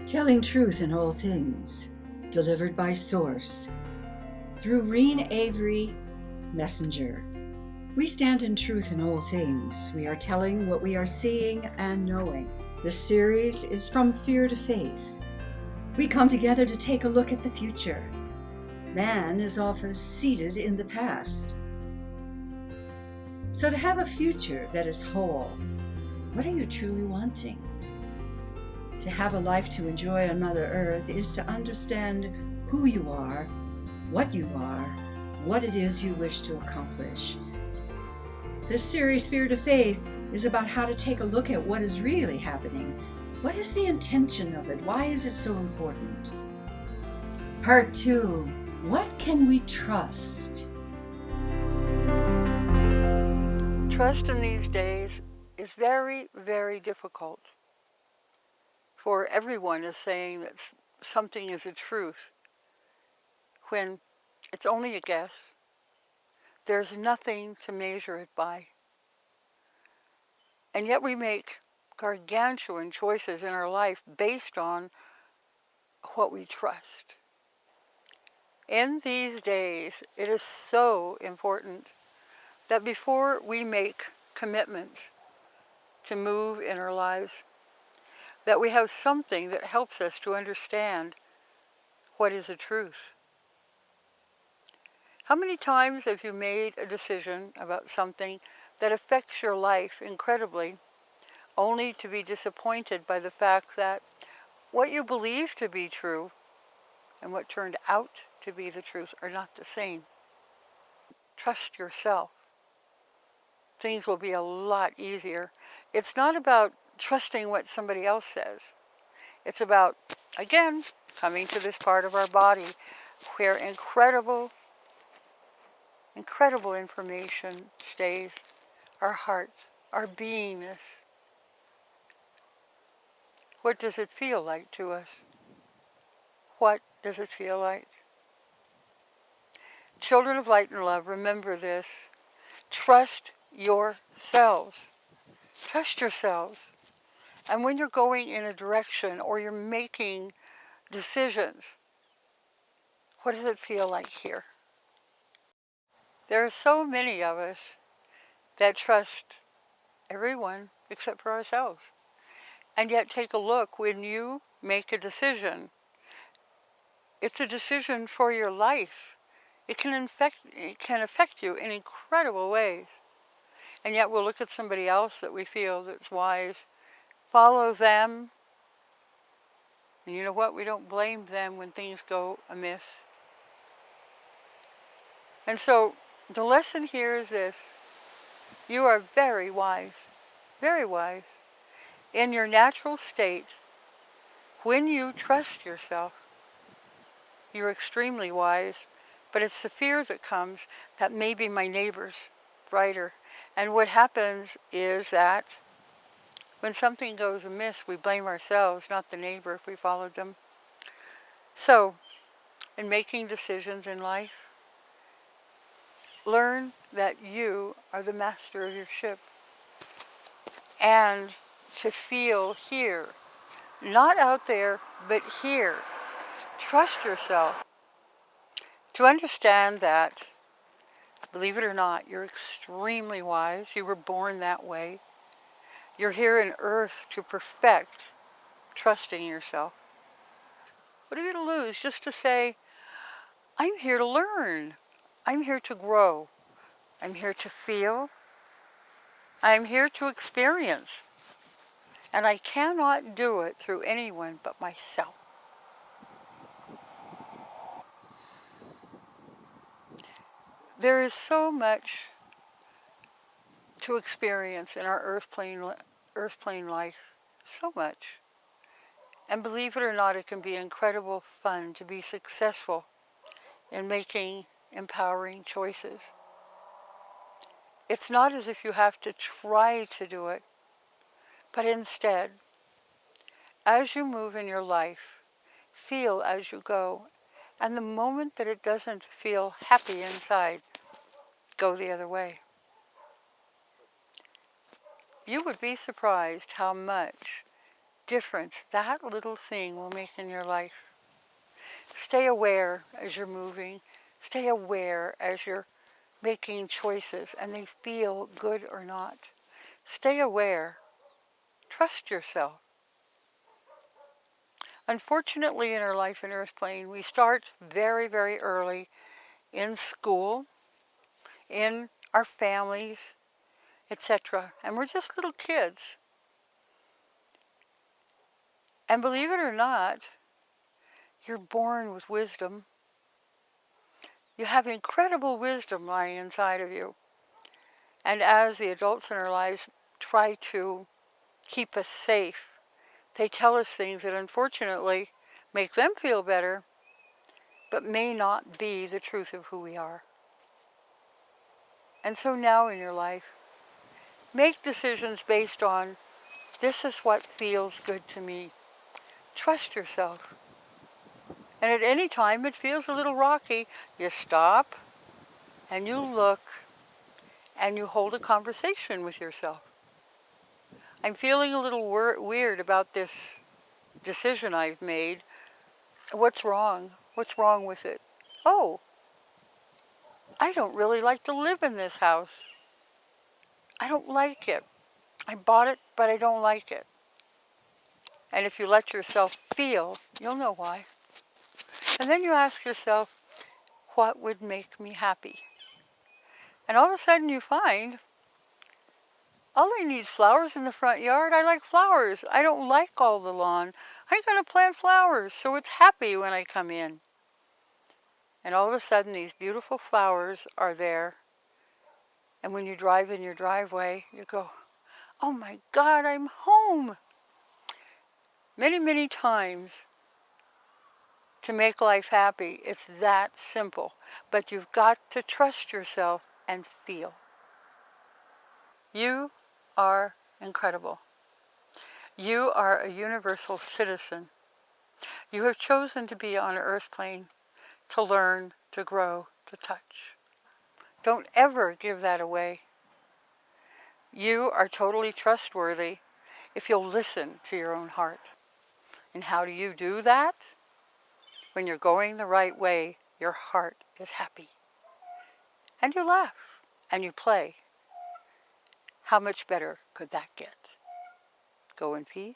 Telling truth in all things, delivered by source, through Reen Avery, messenger. We stand in truth in all things. We are telling what we are seeing and knowing. This series is From Fear to Faith. We come together to take a look at the future. Man is often seated in the past. So to have a future that is whole, what are you truly wanting? To have a life to enjoy on Mother Earth is to understand who you are, what it is you wish to accomplish. This series, Fear to Faith, is about how to take a look at what is really happening. What is the intention of it? Why is it so important? Part 2, what can we trust? Trust in these days is very, very difficult. For everyone is saying that something is a truth when it's only a guess. There's nothing to measure it by. And yet we make gargantuan choices in our life based on what we trust. In these days, it is so important that before we make commitments to move in our lives, that we have something that helps us to understand what is the truth. How many times have you made a decision about something that affects your life incredibly, only to be disappointed by the fact that what you believe to be true and what turned out to be the truth are not the same? Trust yourself. Things will be a lot easier. It's not about trusting what somebody else says. It's about, again, coming to this part of our body where incredible information stays, our heart, our beingness. What does it feel like to us? What does it feel like? Children of light and love, remember this. Trust yourselves. Trust yourselves. And when you're going in a direction or you're making decisions, what does it feel like here? There are so many of us that trust everyone except for ourselves. And yet take a look when you make a decision. It's a decision for your life. It can affect you in incredible ways. And yet we'll look at somebody else that we feel that's wise, follow them. And you know what? We don't blame them when things go amiss. And so the lesson here is this. You are very wise, very wise. In your natural state, when you trust yourself, you're extremely wise. But it's the fear that comes that maybe my neighbor's brighter. And what happens is that when something goes amiss, we blame ourselves, not the neighbor if we followed them. So, in making decisions in life, learn that you are the master of your ship. And to feel here, not out there, but here. Trust yourself. To understand that, believe it or not, you're extremely wise. You were born that way. You're here on earth to perfect trusting yourself. What are you going to lose just to say, I'm here to learn. I'm here to grow. I'm here to feel. I'm here to experience. And I cannot do it through anyone but myself. There is so much to experience in our earth plane life. So much. And believe it or not, it can be incredible fun to be successful in making empowering choices. It's not as if you have to try to do it, but instead, as you move in your life, feel as you go. And the moment that it doesn't feel happy inside, go the other way. You would be surprised how much difference that little thing will make in your life. Stay aware as you're moving. Stay aware as you're making choices and they feel good or not. Stay aware. Trust yourself. Unfortunately, in our life in Earth Plane, we start very, very early in school, in our families, etc. And we're just little kids. And believe it or not, you're born with wisdom. You have incredible wisdom lying inside of you. And as the adults in our lives try to keep us safe, they tell us things that unfortunately make them feel better, but may not be the truth of who we are. And so now in your life, make decisions based on, this is what feels good to me. Trust yourself. And at any time it feels a little rocky, you stop and you look and you hold a conversation with yourself. I'm feeling a little weird about this decision I've made. What's wrong? What's wrong with it? Oh, I don't really like to live in this house. I don't like it. I bought it, but I don't like it. And if you let yourself feel, you'll know why. And then you ask yourself, what would make me happy? And all of a sudden you find, all I need is flowers in the front yard. I like flowers. I don't like all the lawn. I'm going to plant flowers so it's happy when I come in. And all of a sudden these beautiful flowers are there. And when you drive in your driveway, you go, oh my God, I'm home. Many, many times to make life happy, it's that simple. But you've got to trust yourself and feel. You are incredible. You are a universal citizen. You have chosen to be on Earth Plane, to learn, to grow, to touch. Don't ever give that away. You are totally trustworthy if you'll listen to your own heart. And how do you do that? When you're going the right way, your heart is happy. And you laugh, and you play. How much better could that get? Go in peace.